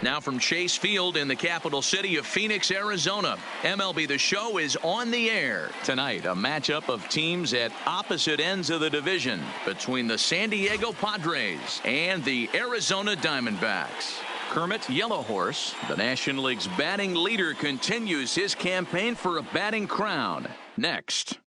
Now from Chase Field in the capital city of Phoenix, Arizona, MLB The Show is on the air. Tonight, a matchup of teams at opposite ends of the division between the San Diego Padres and the Arizona Diamondbacks. Kermit Yellow Horse, the National League's batting leader, continues his campaign for a batting crown. Next,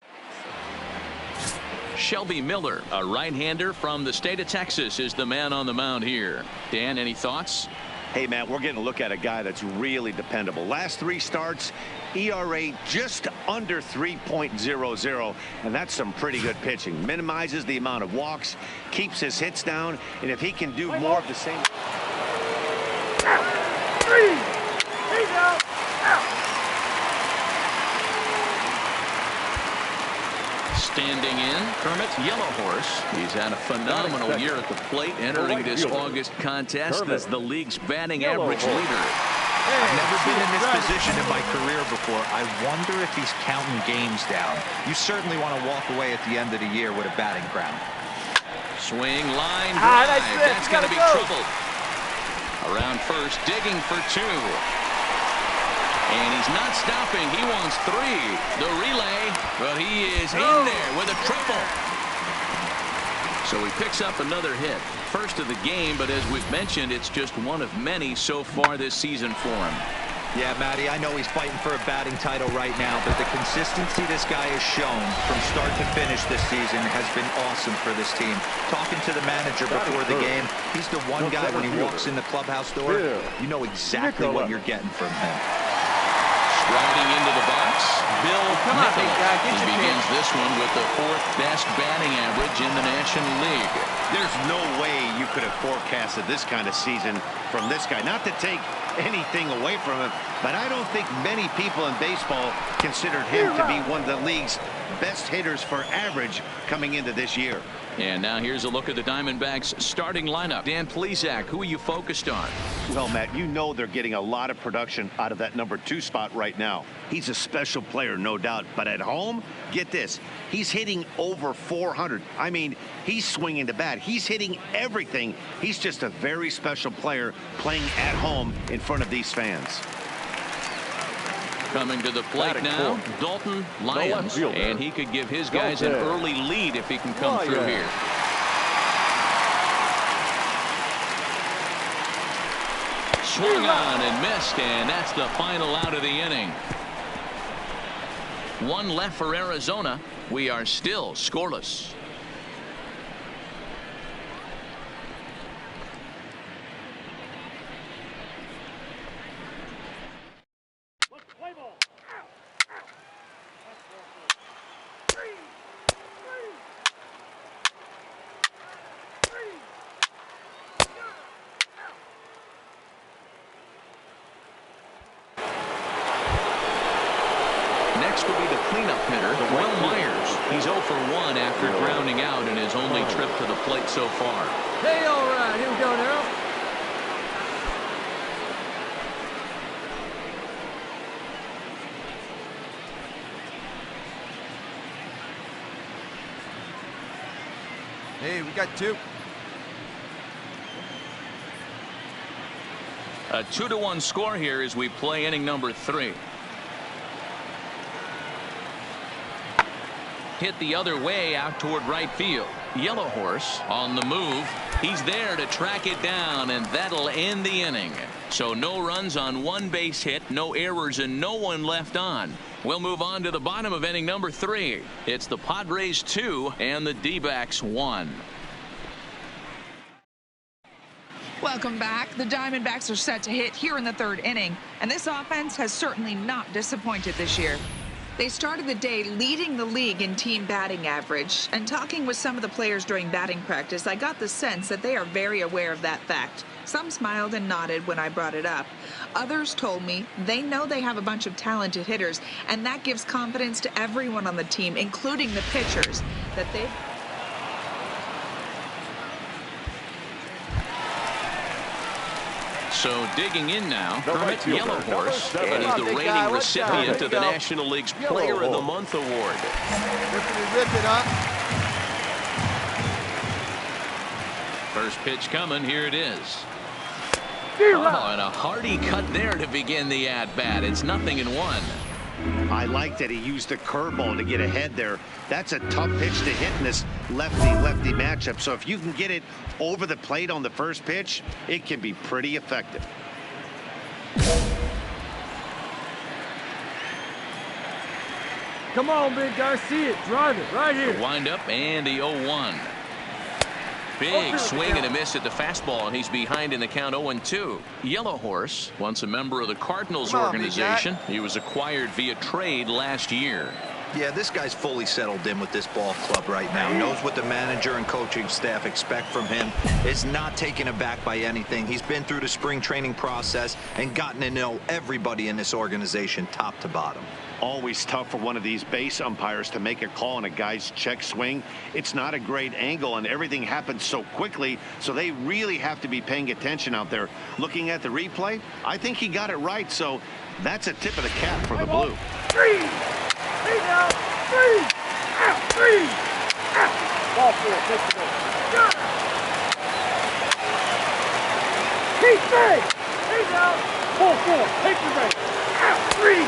Shelby Miller, a right-hander from the state of Texas, is the man on the mound here. Dan, any thoughts? Hey, man, we're getting a look at a guy that's really dependable. Last 3 starts, ERA just under 3.00, and that's some pretty good pitching. Minimizes the amount of walks, keeps his hits down, and if he can do more of the same. Standing in, Kermit Yellow Horse. He's had a phenomenal year at the plate, entering this August contest as the league's batting average leader. I've never been in this position in my career before. I wonder if he's counting games down. You certainly want to walk away at the end of the year with a batting crown. Swing, line, drive. That's going to be trouble. Around first, digging for 2. And he's not stopping. He wants 3. The relay, but he is in there with a triple. So he picks up another hit. First of the game, but as we've mentioned, it's just one of many so far this season for him. Yeah, Matty, I know he's fighting for a batting title right now, but the consistency this guy has shown from start to finish this season has been awesome for this team. Talking to the manager before the game, he's the one guy when he walks in the clubhouse door, you know exactly what you're getting from him. Striding into the box, Bill Nicholas. He begins this one with the 4th best batting average in the National League. There's no way you could have forecasted this kind of season from this guy. Not to take anything away from him, but I don't think many people in baseball considered him to be one of the league's best hitters for average coming into this year. And now here's a look at the Diamondbacks starting lineup. Dan Plesac, who are you focused on? Well, Matt, you know they're getting a lot of production out of that number 2 spot right now. He's a special player, no doubt. But at home, get this, he's hitting over 400. I mean, he's swinging the bat. He's hitting everything. He's just a very special player playing at home in front of these fans. Coming to the plate now, Dalton Lyons, and he could give his guys an early lead if he can come through here. Swung on and missed, and that's the final out of the inning. 1 left for Arizona. We are still scoreless. Next will be the cleanup hitter, Will Myers. He's 0 for 1 after grounding out in his only trip to the plate so far. Hey, all right, here we go now. Hey, we got 2. A 2-1 score here as we play inning number 3. Hit the other way out toward right field. Yellow Horse on the move. He's there to track it down, and that'll end the inning. So no runs on 1 base hit, no errors, and no one left on. We'll move on to the bottom of inning number 3. It's the Padres 2 and the D-backs 1. Welcome back. The Diamondbacks are set to hit here in the 3rd inning, and this offense has certainly not disappointed this year. They started the day leading the league in team batting average, and talking with some of the players during batting practice, I got the sense that they are very aware of that fact. Some smiled and nodded when I brought it up. Others told me they know they have a bunch of talented hitters, and that gives confidence to everyone on the team, including the pitchers, that they... So digging in now, Kermit Yellow Horse, and he's the reigning recipient of the National League's Player of the Month award. Rip it up. First pitch coming, here it is. Oh, and a hearty cut there to begin the at-bat. It's 0-1. I like that he used the curveball to get ahead there. That's a tough pitch to hit in this lefty-lefty matchup. So if you can get it over the plate on the first pitch, it can be pretty effective. Come on, big guy. See it. Drive it right here. The windup and the 0-1. Big swing and a miss at the fastball, and he's behind in the count 0-2. Yellow Horse, once a member of the Cardinals organization. He was acquired via trade last year. Yeah, this guy's fully settled in with this ball club right now. Knows what the manager and coaching staff expect from him. Is not taken aback by anything. He's been through the spring training process and gotten to know everybody in this organization top to bottom. Always tough for one of these base umpires to make a call on a guy's check swing. It's not a great angle, and everything happens so quickly, so they really have to be paying attention out there. Looking at the replay, I think he got it right, so that's a tip of the cap for the blue. Three. Hey now. Three. Out. Three. Out. Ball 4. Take the ball. Keep big. Hey now. Ball 4. Take the base. Out. Three.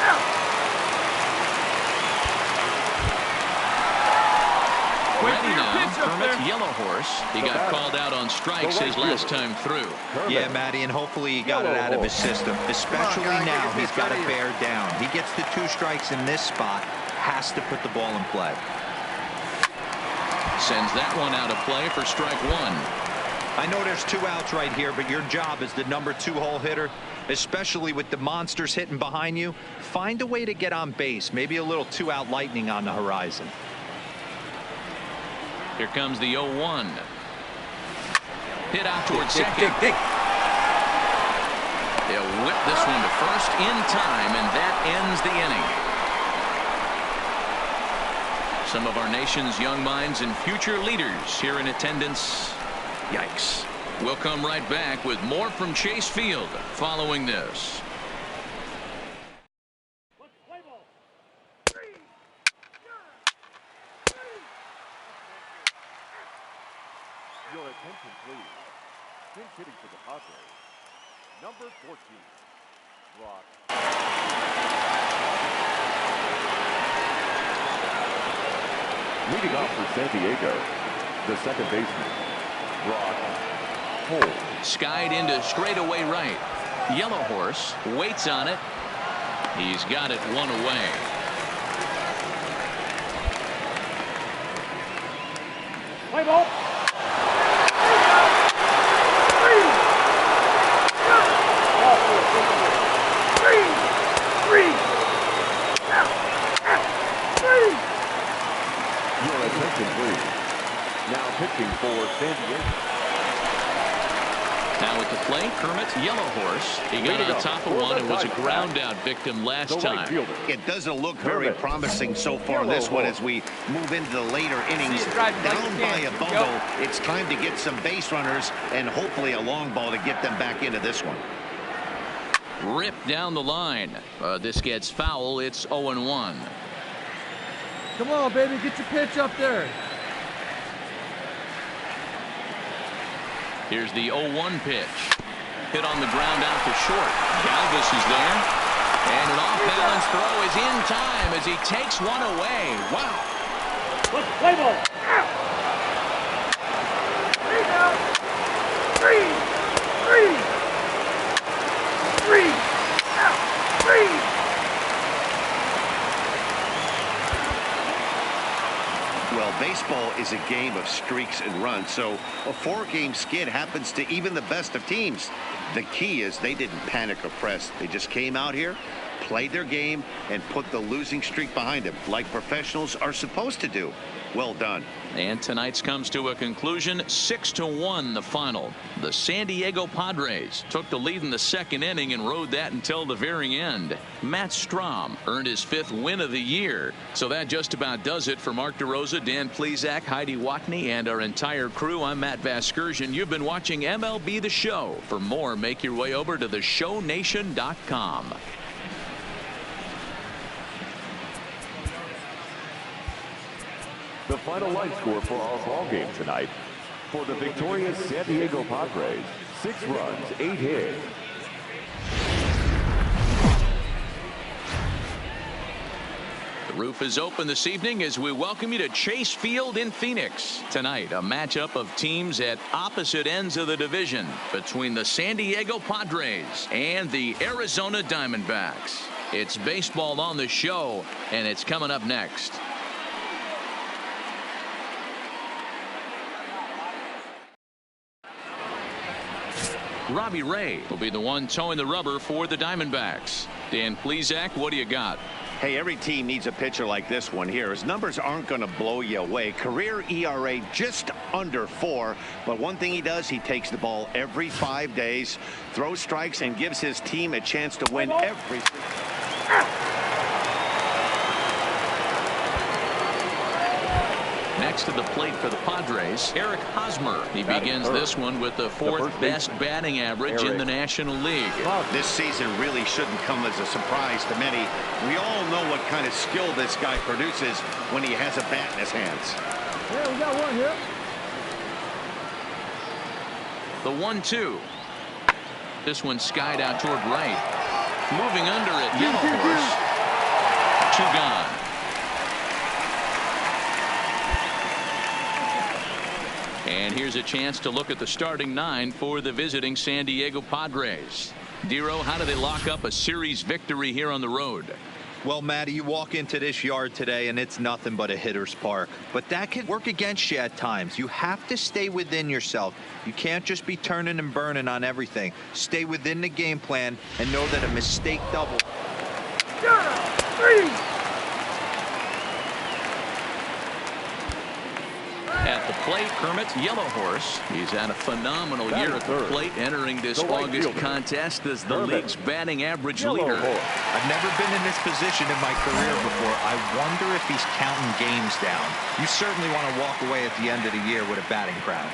Out. Ready now, Kermit, Yellow Horse. He got called out on strikes his last time through. Yeah, Matty, and hopefully he got it out of his system. Especially now, he's got to bear down. He gets the 2 strikes in this spot, has to put the ball in play. Sends that one out of play for strike 1. I know there's 2 outs right here, but your job as the number 2 hole hitter, especially with the monsters hitting behind you, find a way to get on base. Maybe a little 2-out lightning on the horizon. Here comes the 0-1. Hit out towards second. They'll whip this one to first in time, and that ends the inning. Some of our nation's young minds and future leaders here in attendance. Yikes. We'll come right back with more from Chase Field following this. Your attention, please. Pinch hitting for the Padres, number 14, Brock. Leading off for San Diego, the second baseman, Brock. Skied into straightaway right. Yellow Horse waits on it. He's got it 1 away. Play ball. Your attention, please. Now pitching for San Diego. Now at the plate, Kermit, Yellow Horse. He got on top of one and was a ground out victim last time. It doesn't look very promising so far this one as we move into the later innings. Down by a bundle, it's time to get some base runners and hopefully a long ball to get them back into this one. Ripped down the line. This gets foul. It's 0-1. Come on, baby. Get your pitch up there. Here's the 0-1 pitch. Hit on the ground out to short. Galvis is there. And an off-balance throw is in time as he takes one away. Wow. Let's play ball. Out. Three now. Three. Out. Three. Well, baseball is a game of streaks and runs, so a 4-game skid happens to even the best of teams. The key is they didn't panic or press. They just came out here, played their game, and put the losing streak behind them, like professionals are supposed to do. Well done. And tonight's comes to a conclusion. 6-1 the final. The San Diego Padres took the lead in the second inning and rode that until the very end. Matt Strahm earned his 5th win of the year. So that just about does it for Mark DeRosa, Dan Plesac, Heidi Watney, and our entire crew. I'm Matt Vasgersian. You've been watching MLB The Show. For more, make your way over to theshownation.com. The final line score for our ball game tonight: For the victorious San Diego Padres, 6 runs, 8 hits. The roof is open this evening as we welcome you to Chase Field in Phoenix. Tonight, a matchup of teams at opposite ends of the division between the San Diego Padres and the Arizona Diamondbacks. It's baseball on the show, and it's coming up next. Robbie Ray will be the one towing the rubber for the Diamondbacks. Dan Plesac, what do you got? Hey, every team needs a pitcher like this one here. His numbers aren't going to blow you away. Career ERA just under 4. But one thing he does, he takes the ball every 5 days, throws strikes, and gives his team a chance to win every. Next to the plate for the Padres, Eric Hosmer. He begins this one with the 4th best batting average in the National League. This season really shouldn't come as a surprise to many. We all know what kind of skill this guy produces when he has a bat in his hands. Yeah, we got one here. The 1-2. This one skied out toward right. Moving under it, Yellow Horse. 2 gone. And here's a chance to look at the starting 9 for the visiting San Diego Padres. Dero, how do they lock up a series victory here on the road? Well, Matty, you walk into this yard today and it's nothing but a hitter's park. But that can work against you at times. You have to stay within yourself. You can't just be turning and burning on everything. Stay within the game plan and know that a mistake double. At the plate, Kermit, Yellow Horse. He's had a phenomenal year at the plate, entering this August contest as the league's batting average leader. I've never been in this position in my career before. I wonder if he's counting games down. You certainly want to walk away at the end of the year with a batting crown.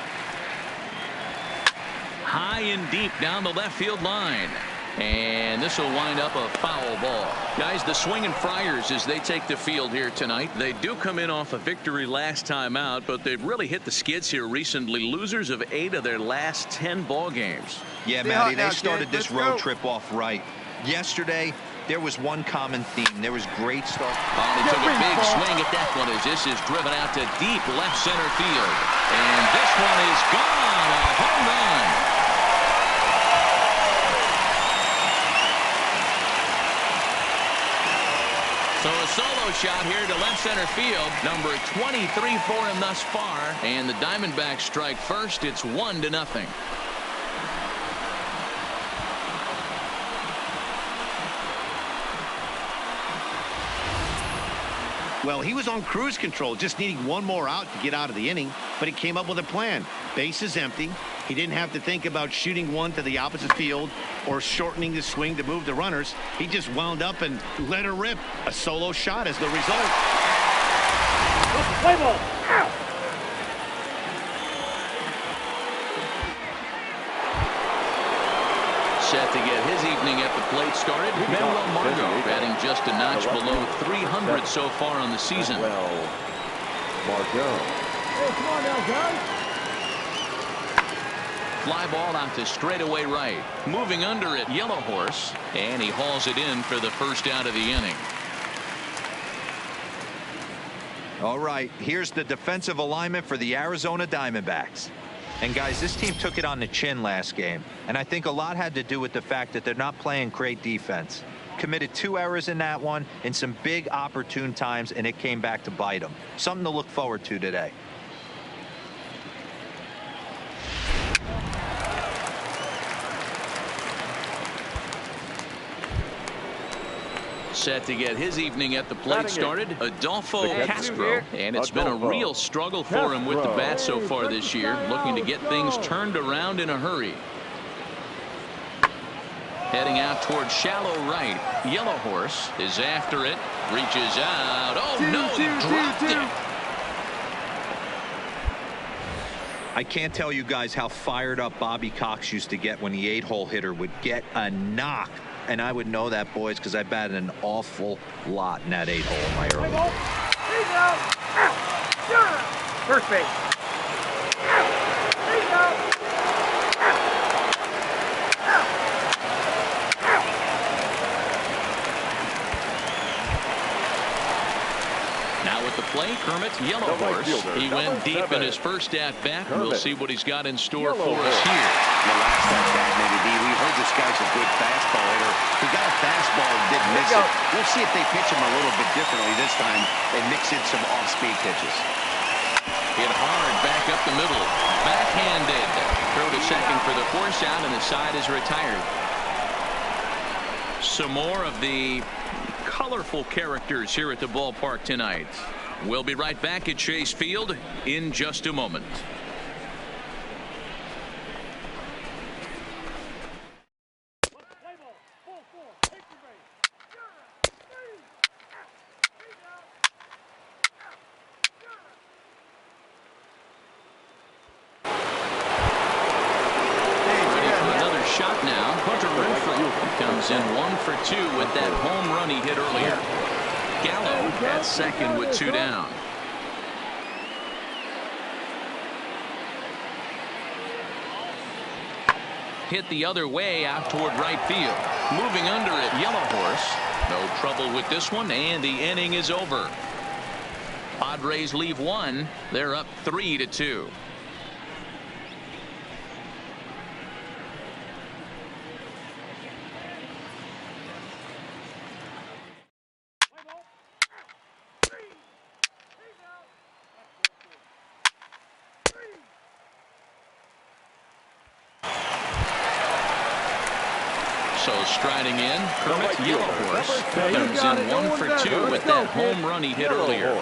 High and deep down the left field line. And this will wind up a foul ball. Guys, the swinging Friars as they take the field here tonight. They do come in off a victory last time out, but they've really hit the skids here recently. Losers of 8 of their last 10 ball games. Yeah, Matty, they started this road trip off right. Yesterday, there was one common theme. There was great start. Oh, he took a big swing at that one as this is driven out to deep left center field. And this one is gone. A home run. So a solo shot here to left center field. Number 23 for him thus far. And the Diamondbacks strike first. It's 1-0. Well, he was on cruise control, just needing one more out to get out of the inning, but he came up with a plan. Bases empty. He didn't have to think about shooting one to the opposite field or shortening the swing to move the runners. He just wound up and let her rip. A solo shot as the result. Play ball. Ow. Set to get his evening at the plate started. Manuel Margot batting just a notch below 300 so far on the season. Margot. Hey, come on now, guys. Fly ball out to straightaway right. Moving under it, Yellow Horse. And he hauls it in for the first out of the inning. All right, here's the defensive alignment for the Arizona Diamondbacks. And guys, this team took it on the chin last game, and I think a lot had to do with the fact that they're not playing great defense. Committed 2 errors in that one in some big opportune times, and it came back to bite them. Something to look forward to today. Set to get his evening at the plate started, Adolfo Castro. And it's been a real struggle for him with the bat so far this year, looking to get things turned around in a hurry. Heading out towards shallow right. Yellow Horse is after it, reaches out. Oh no, he dropped it. I can't tell you guys how fired up Bobby Cox used to get when the 8-hole hitter would get a knock. And I would know that, boys, because I batted an awful lot in that 8-hole in my early days. First base. Kermit, Yellow Horse. He went deep in his first at-bat. We'll see what he's got in store for us here. The last at-bat, maybe. We heard this guy's a good fastball hitter. He got a fastball and didn't miss it. We'll see if they pitch him a little bit differently this time and mix in some off-speed pitches. Hit hard back up the middle. Backhanded. Throw to second for the force out, and the side is retired. Some more of the colorful characters here at the ballpark tonight. We'll be right back at Chase Field in just a moment. In 1 for 2 with that home run he hit earlier. Gallo at second with 2 down. Hit the other way out toward right field. Moving under it, Yellow Horse. No trouble with this one, and the inning is over. Padres leave 1. They're up 3-2. So striding in, Kermit, Yellow Horse. Comes in 1 for 2 with that home run he hit earlier.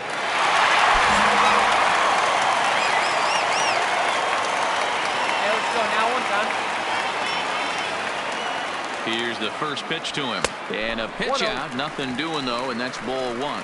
Here's the first pitch to him. And a pitch out. Nothing doing, though, and that's ball 1.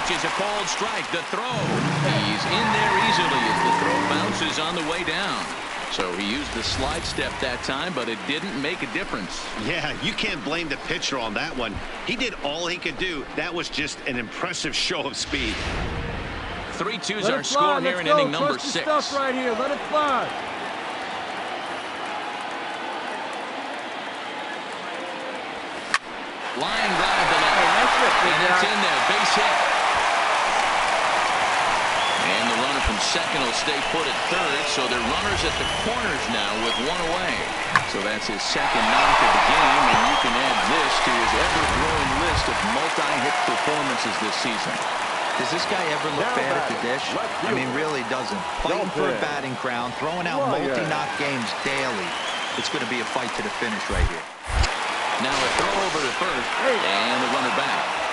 Is a called strike. The throw. He's in there easily as the throw bounces on the way down. So he used the slide step that time, but it didn't make a difference. Yeah, you can't blame the pitcher on that one. He did all he could do. That was just an impressive show of speed. 3-2 is our score here in inning number 6. Stuff right here. Let it fly. Line drive to left. And it's in there. Base hit. And the runner from second will stay put at third, so they're runners at the corners now with 1 away. So that's his second knock of the game, and you can add this to his ever-growing list of multi-hit performances this season. Does this guy ever look bad at the dish? I mean, really doesn't. Fighting for a batting crown, throwing out multi-knock games daily. It's going to be a fight to the finish right here. Now a throw over to first, and the runner back.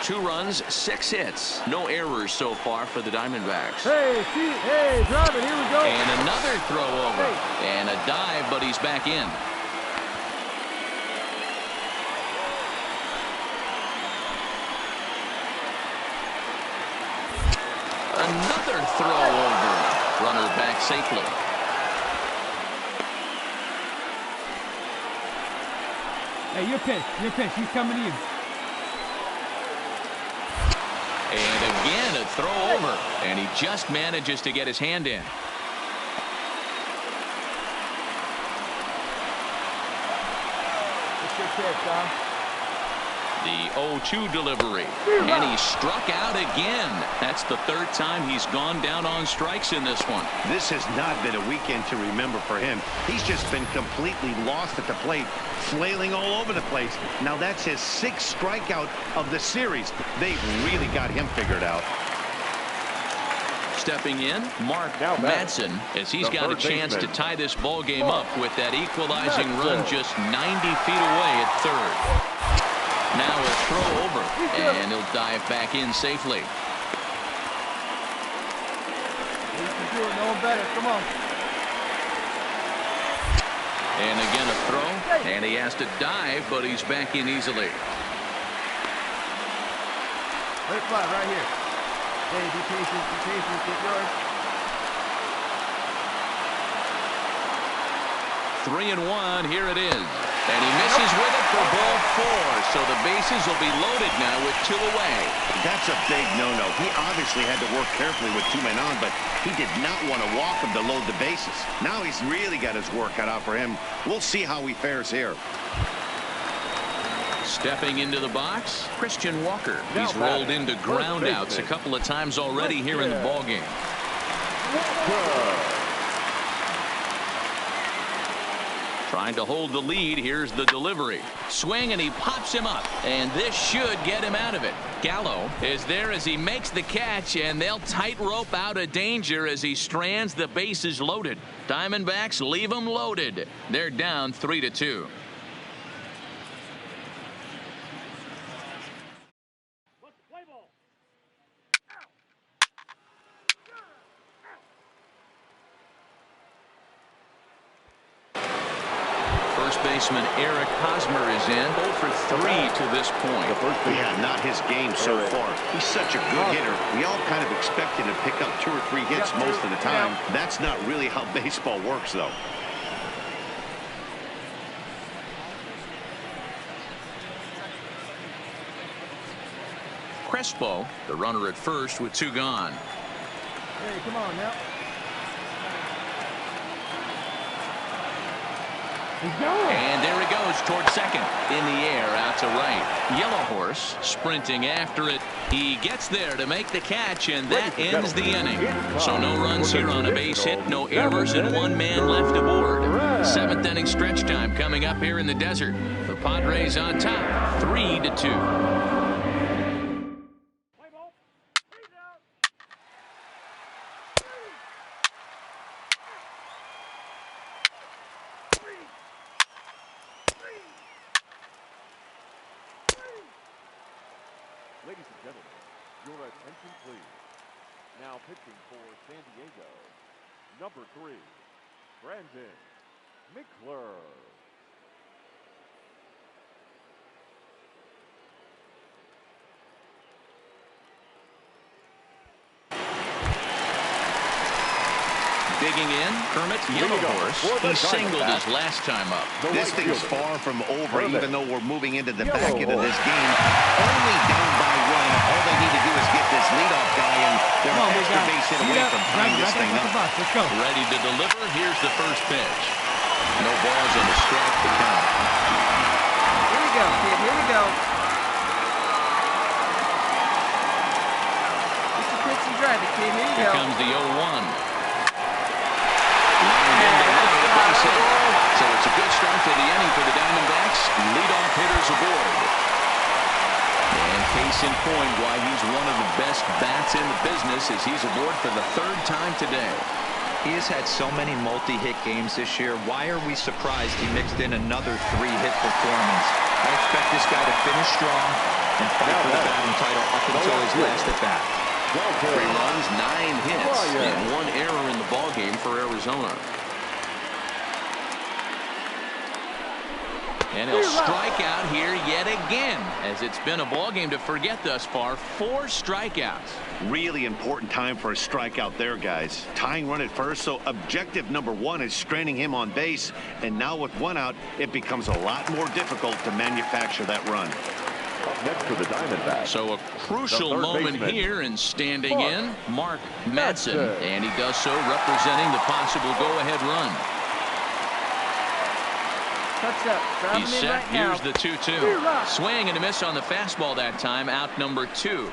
2 runs, 6 hits. No errors so far for the Diamondbacks. Hey, drive it. Here we go. And another throw over. And a dive, but he's back in. Another throw over. Runner back safely. Hey, your pitch. He's coming to you. And again, a throw over. And he just manages to get his hand in. It's your pitch, Tom. The 0-2 delivery. And he struck out again. That's the 3rd time he's gone down on strikes in this one. This has not been a weekend to remember for him. He's just been completely lost at the plate, flailing all over the place. Now that's his 6th strikeout of the series. They've really got him figured out. Stepping in, Mark Madsen, as he's got a chance to tie this ball game up with that equalizing run just 90 feet away at third. Now a throw over, and he'll dive back in safely. You can do it. No one better. Come on. And again a throw, and he has to dive, but he's back in easily. Let it fly right here. Hey, be patient, get yours. 3-1, here it is. And he misses with it for ball 4. So the bases will be loaded now with 2 away. That's a big no-no. He obviously had to work carefully with 2 men on, but he did not want to walk him to load the bases. Now he's really got his work cut out for him. We'll see how he fares here. Stepping into the box, Christian Walker. He's rolled into groundouts a couple of times already here in the ballgame. Trying to hold the lead. Here's the delivery. Swing, and he pops him up. And this should get him out of it. Gallo is there as he makes the catch, and they'll tightrope out of danger as he strands the bases loaded. Diamondbacks leave them loaded. They're down 3-2. First baseman Eric Hosmer is in. 0 for 3 to this point. Yeah, not his game so far. He's such a good hitter. We all kind of expect him to pick up 2 or 3 hits most of the time. That's not really how baseball works, though. Crespo, the runner at first with 2 gone. Hey, come on now. And there he goes toward second. In the air, out to right. Yellow Horse sprinting after it. He gets there to make the catch, and that ends the inning. So no runs here on a base hit, no errors, and 1 man left aboard. 7th inning stretch time coming up here in the desert. The Padres on top, 3-2. Ladies and gentlemen, your attention please. Now pitching for San Diego, number 3, Brandon McClure. Digging in, Kermit, Yellow Horse. He singled his last time up. This thing's far from over, even though we're moving into the back end of this game. Only down by 1. All they need to do is get this leadoff guy, and they're an extra base hit away from tying this thing up. Let's go. Ready to deliver. Here's the first pitch. No balls on the strike to count. Here we go, kid. Here we go. It's the pitch and drive it, kid. Here you Here go. comes the 0-1. So it's a good start to the inning for the Diamondbacks. Leadoff hitters aboard. And case in point why he's one of the best bats in the business as he's aboard for the 3rd time today. He has had so many multi-hit games this year. Why are we surprised he mixed in another 3-hit performance? I expect this guy to finish strong and fight for the batting title up until his last at bat. 3 runs, 9 hits, and 1 error in the ballgame for Arizona. And he'll strike out here yet again, as it's been a ballgame to forget thus far. 4 strikeouts. Really important time for a strikeout there, guys. Tying run at first, so objective number 1 is straining him on base. And now with 1 out, it becomes a lot more difficult to manufacture that run. Next for the Diamondbacks. So a crucial moment here, and standing in, Mark Madsen. And he does so representing the possible go-ahead run. He's set. Here's the 2-2. Swing and a miss on the fastball that time. Out number 2.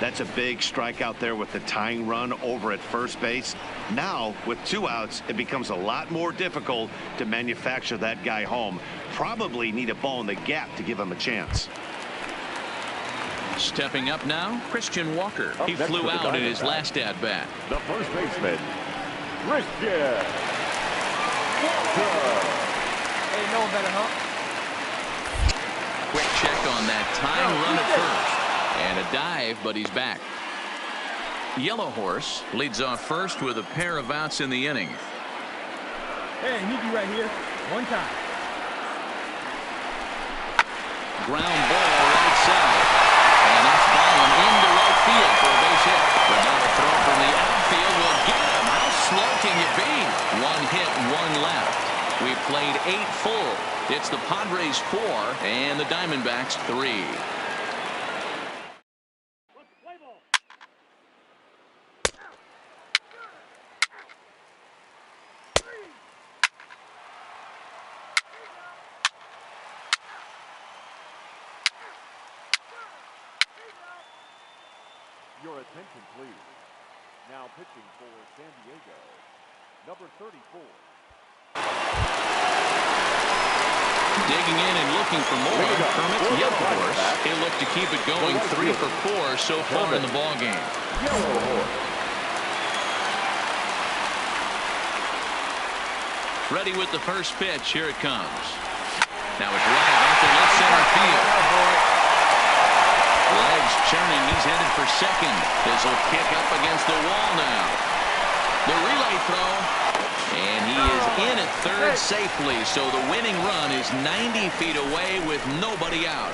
That's a big strikeout there with the tying run over at first base. Now, with 2 outs, it becomes a lot more difficult to manufacture that guy home. Probably need a ball in the gap to give him a chance. Stepping up now, Christian Walker. He flew out in his last at-bat. The first baseman, Christian Walker. Ain't no one better, huh? Quick check on that tying run at first. And a dive, but he's back. Yellow Horse leads off first with a pair of outs in the inning. Hey, Nikki right here. 1 time. Ground ball right side. And that's fallen into right field for a base hit. But now a throw from the outfield will get him. How slow can you be? 1 hit, 1 left. We've played 8 full. It's the Padres 4 and the Diamondbacks 3. Your attention, please. Now pitching for San Diego, number 34. Digging in and looking for more. Kermit, Yellow Horse. He'll look to keep it going 3 for 4 so far in the ballgame. Yellow Horse. Ready with the first pitch. Here it comes. Now it's right out to left center field. Legs churning. He's headed for second. This will kick up against the wall now. The relay throw. And he is in at third safely. So the winning run is 90 feet away with nobody out.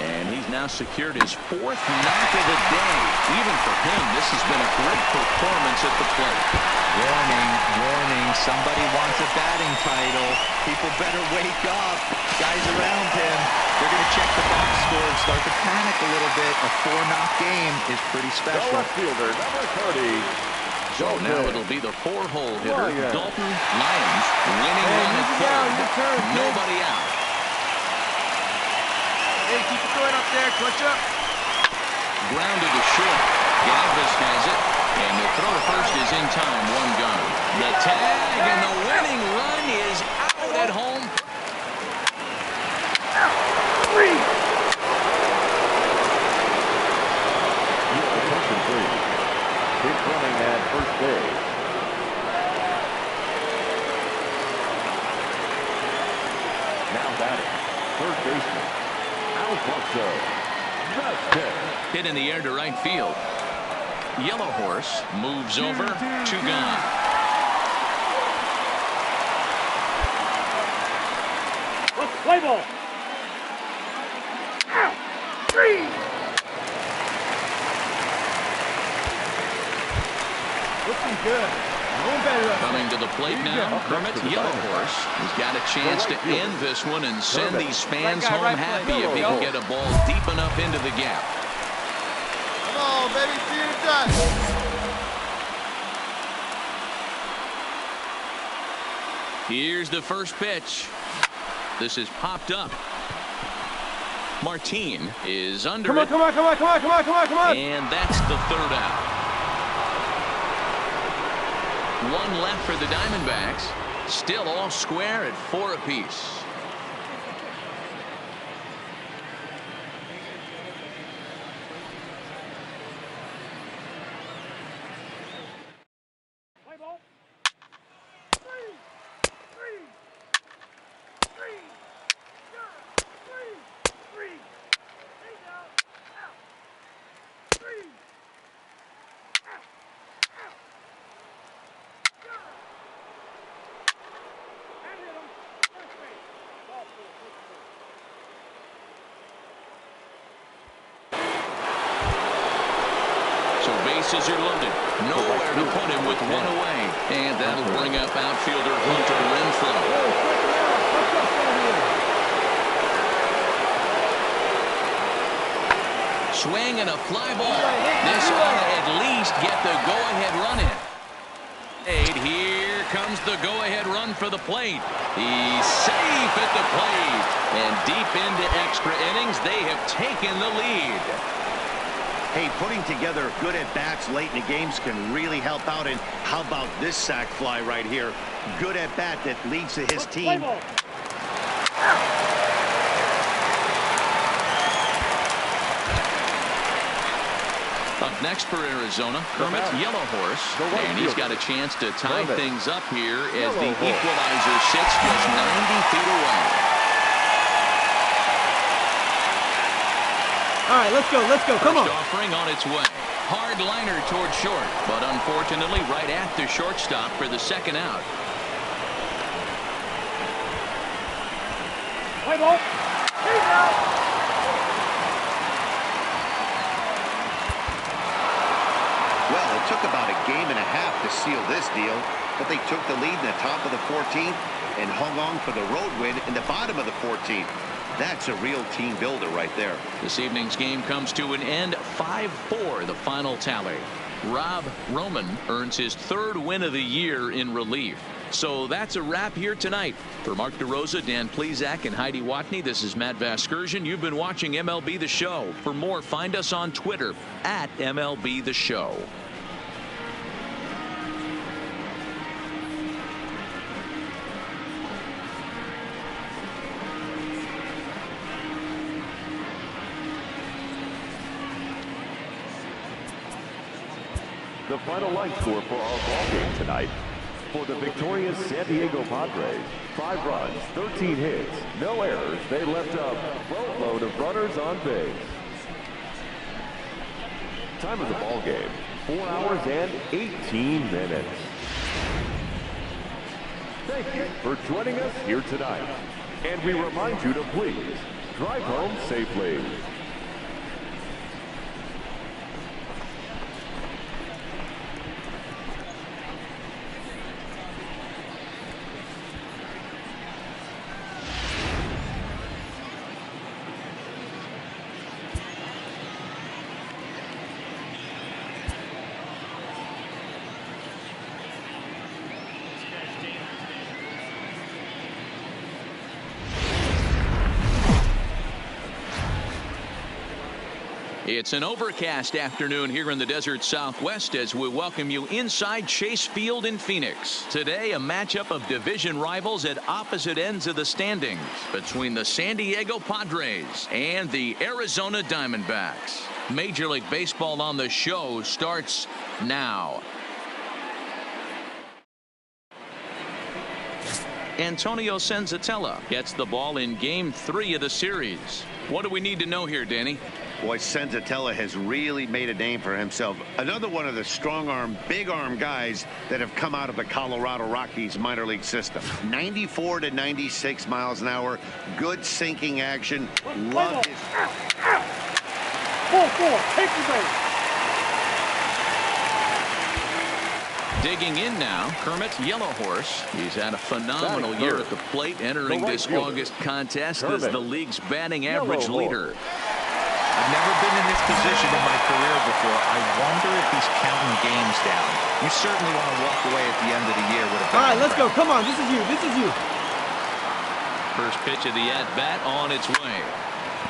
And he's now secured his 4th knock of the day. Even for him, this has been a great performance at the plate. Warning, warning. Somebody wants a batting title. People better wake up. Guys around him, they're going to check the box score and start to panic a little bit. A 4-knock game is pretty The special. left fielder, number 30. So now it'll be the 4-hole hitter, Dalton Lyons, winning run at third. Nobody out. Hey, keep it going up there. Clutch up. Grounded to short. Galvis has it. And the throw to first is in time. 1 gone. The tag and the winning run is out at home. 3. Attention, please. Keep running at first base. Now batting, third baseman, Alfonso Vazquez. Hit in the air to right field. Yellow Horse moves over. 2 gone. Let's play ball. 3. Looking good. Coming to the plate now, Kermit, Yellow Horse. He's got a chance to end this one and send these fans home happy if he can get a ball deep enough into the gap. Come on, baby. See you done. Here's the first pitch. This is popped up. Martin is under it. Come on. And that's the 3rd out. 1 left for the Diamondbacks. Still all square at 4 apiece. Play ball. 3. 3. Out. 3. Bases are loaded. Nowhere to put him with 1 away. And that'll bring up outfielder Hunter Renfroe. Swing and a fly ball. This ought to at least get the go-ahead run in. Here comes the go-ahead run for the plate. He's safe at the plate. And deep into extra innings, they have taken the lead. Hey, putting together good at-bats late in the games can really help out. And how about this sac fly right here? Good at-bat that leads to his team. Up next for Arizona, Kermit, Yellow Horse. And he's got a chance to tie things up here as the equalizer sits just 90 feet away. All right, let's go. Come on. First offering on its way. Hard liner toward short, but unfortunately right at the shortstop for the 2nd out. Play ball. He's out. Well, took about a game and a half to seal this deal, but they took the lead in the top of the 14th and hung on for the road win in the bottom of the 14th. That's a real team builder right there. This evening's game comes to an end 5-4, the final tally. Rob Roman earns his 3rd win of the year in relief. So that's a wrap here tonight. For Mark DeRosa, Dan Plesac, and Heidi Watney, this is Matt Vasgersian. You've been watching MLB The Show. For more, find us on Twitter at MLB The Show. The final line score for our ball game tonight. For the victorious San Diego Padres, 5 runs, 13 hits, no errors. They left a boatload of runners on base. Time of the ball game, 4 hours and 18 minutes. Thank you for joining us here tonight. And we remind you to please drive home safely. It's an overcast afternoon here in the desert Southwest as we welcome you inside Chase Field in Phoenix. Today, a matchup of division rivals at opposite ends of the standings between the San Diego Padres and the Arizona Diamondbacks. Major League Baseball on the show starts now. Antonio Senzatella gets the ball in Game 3 of the series. What do we need to know here, Danny? Boy, Senzatella has really made a name for himself. Another one of the strong-arm, big-arm guys that have come out of the Colorado Rockies minor league system. 94 to 96 miles an hour. Good sinking action. Love his... 4-4. Take the base. Digging in now, Kermit Yellow Horse. He's had a phenomenal year at the plate, entering this August contest as the league's batting average leader. I've never been in this position in my career before. I wonder if he's counting games down. You certainly want to walk away at the end of the year with a All right, let's go. Come on, this is you. This is you. First pitch of the at-bat on its way.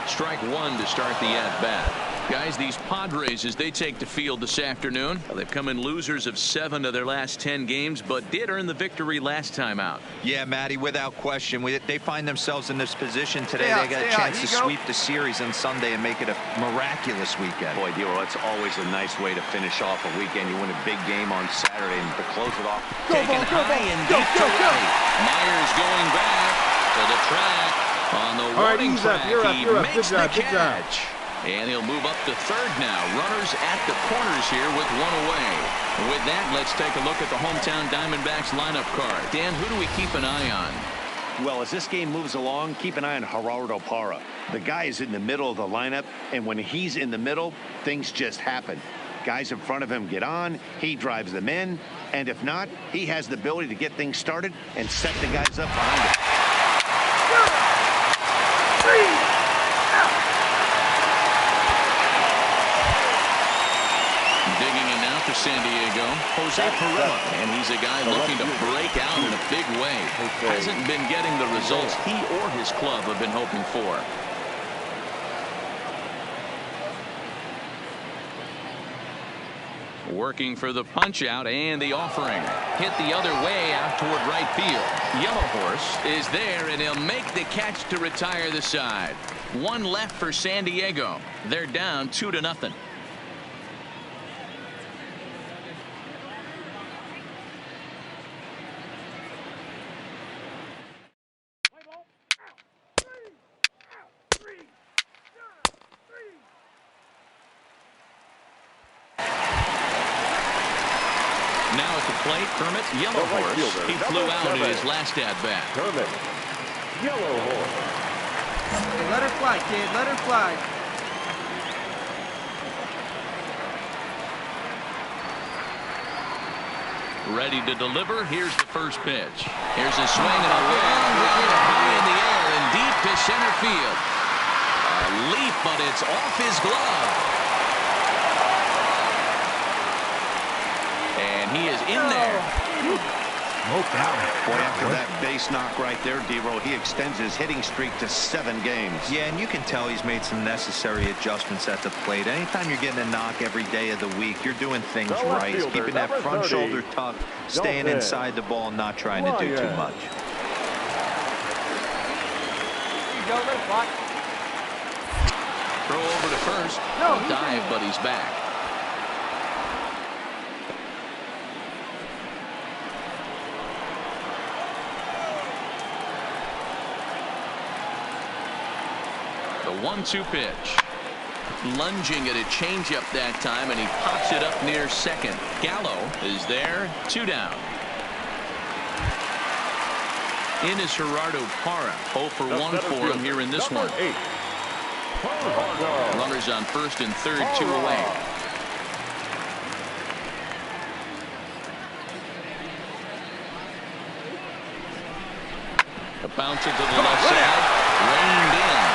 Strike 1 to start the at-bat. Guys, these Padres, as they take the field this afternoon, they've come in losers of 7 of their last 10 games, but did earn the victory last time out. Yeah, Matty, without question. They find themselves in this position today. They got a chance to sweep the series on Sunday and make it a miraculous weekend. Boy, Dero, that's always a nice way to finish off a weekend. You win a big game on Saturday, and to close it off. Taken high and deep to right. Myers going back to the track. On the warning track, he makes the catch. And he'll move up to third now. Runners at the corners here with 1 away. With that, let's take a look at the hometown Diamondbacks lineup card. Dan, who do we keep an eye on? Well, as this game moves along, keep an eye on Gerardo Parra. The guy is in the middle of the lineup, and when he's in the middle, things just happen. Guys in front of him get on, he drives them in, and if not, he has the ability to get things started and set the guys up behind him. Digging in now for San Diego, Jose Perella, and he's a guy looking to break out in a big way. Hasn't been getting the results he or his club have been hoping for. Working for the punch out and the offering. Hit the other way out toward right field. Yellow Horse is there, and he'll make the catch to retire the side. 1 left for San Diego. They're down 2-0. Now at the plate, Kermit Yellow Horse. He flew out in his last at-bat. Kermit Yellow Horse. Hey, let her fly, kid. Let her fly. Ready to deliver. Here's the first pitch. Here's a swing and a long run high in the air and deep to center field. A leap, but it's off his glove. And he is in there. Boy, after that base knock right there, D-Roll, he extends his hitting streak to 7 games. Yeah, and you can tell he's made some necessary adjustments at the plate. Anytime you're getting a knock every day of the week, you're doing things right. He's keeping that front shoulder tucked, staying inside the ball, and not trying to do too much. Throw over to first. Dive, but he's back. The 1-2 pitch. Lunging at a changeup that time, and he pops it up near second. Gallo is there. 2 down. In is Gerardo Parra. 0 for 1 for him here in this one. Runners on first and third, 2 away. A bouncer to the left side. Reined in.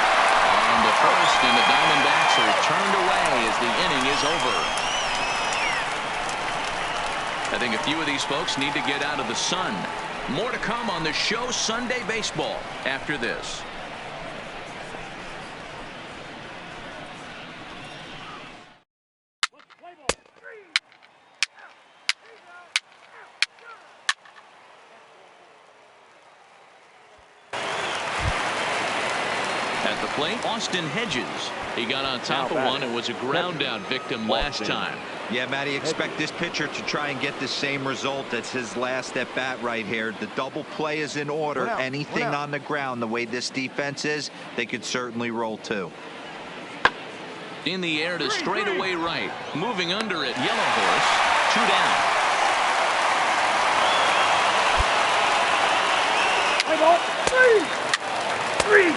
On the first, and the Diamondbacks are turned away as the inning is over. I think a few of these folks need to get out of the sun. More to come on the show Sunday Baseball after this. At the plate, Austin Hedges. He got on top of one and was a ground out victim last time. Yeah, Matty, expect this pitcher to try and get the same result. That's his last at bat right here. The double play is in order. Anything on the ground, the way this defense is, they could certainly roll too. In the air to straightaway right. Moving under it, Yellow Horse. 2 down. Play ball. 3.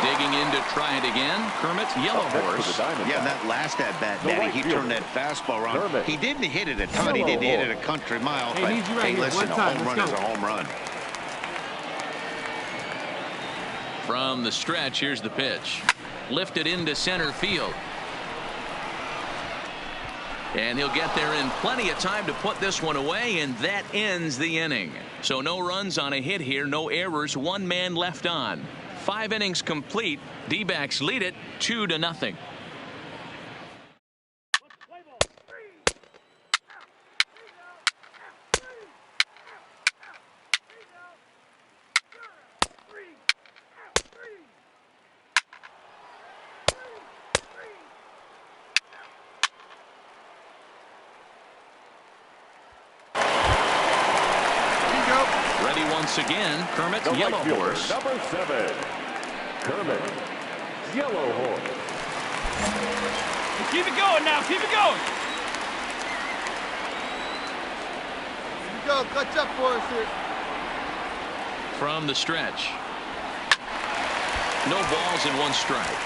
Digging in to try it again. Kermit, Yellow Horse. Yeah, that last at bat, Daddy, he turned that fastball around. He didn't hit it a ton. He didn't hit it a country mile. But hey, listen, a home run is a home run. From the stretch, here's the pitch. Lifted into center field. And he'll get there in plenty of time to put this one away, and that ends the inning. So no runs on a hit here, no errors, 1 man left on. 5 innings complete. D-backs lead it 2-0. Ready once again, Kermit, Yellow Horse. Number 7, Kermit, Yellow Horse. Keep it going now. Keep it going. Here we go. Clutch up for us here. From the stretch. No balls and 1 strike.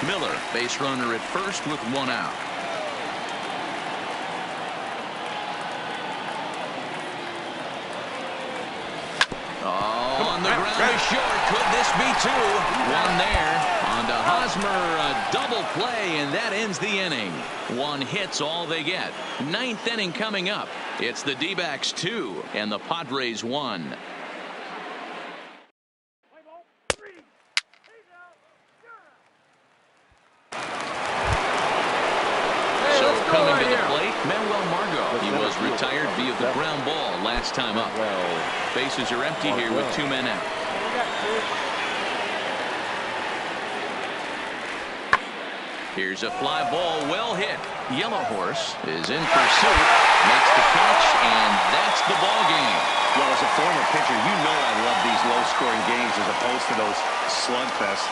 Miller, base runner at first with 1 out. On the ground is short. Could this be 2? 1 there. On to Hosmer, a double play, and that ends the inning. 1 hit's all they get. 9th inning coming up. It's the D-backs 2 and the Padres 1. Coming to the plate, Manuel Margot. He was retired via the ground ball last time up. Bases are empty here with 2 men out. Here's a fly ball, well hit. Yellow Horse is in pursuit, makes the catch, and that's the ball game. Well, as a former pitcher, you know I love these low-scoring games as opposed to those slugfests.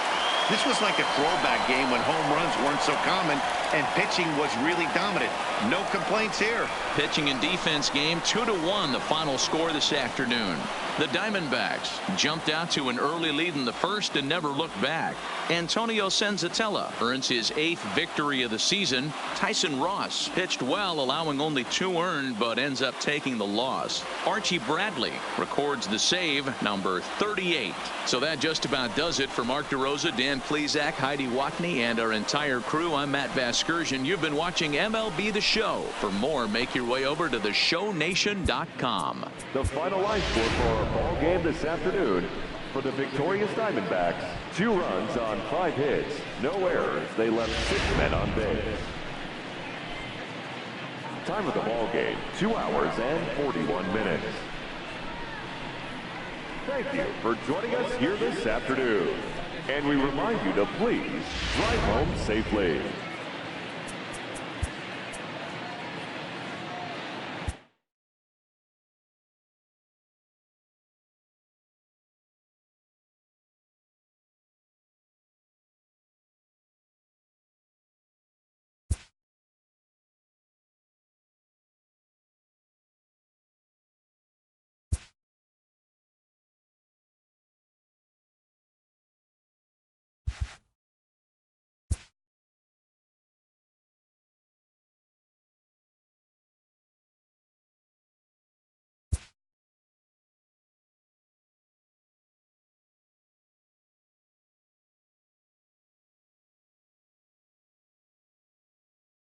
This was like a throwback game when home runs weren't so common and pitching was really dominant. No complaints here. Pitching and defense game, 2-1, the final score this afternoon. The Diamondbacks jumped out to an early lead in the first and never looked back. Antonio Senzatella earns his 8th victory of the season. Tyson Ross pitched well, allowing only 2 earned, but ends up taking the loss. Archie Bradley records the save, number 38. So that just about does it for Mark DeRosa, Dan Plesac, Heidi Watney, and our entire crew. I'm Matt Vasgersian. You've been watching MLB The Show. For more, make your way over to theshownation.com. The final line score for our ball game this afternoon. For the victorious Diamondbacks, 2 runs on 5 hits, no errors. They left 6 men on base. Time of the ball game, 2 hours and 41 minutes. Thank you for joining us here this afternoon. And we remind you to please drive home safely.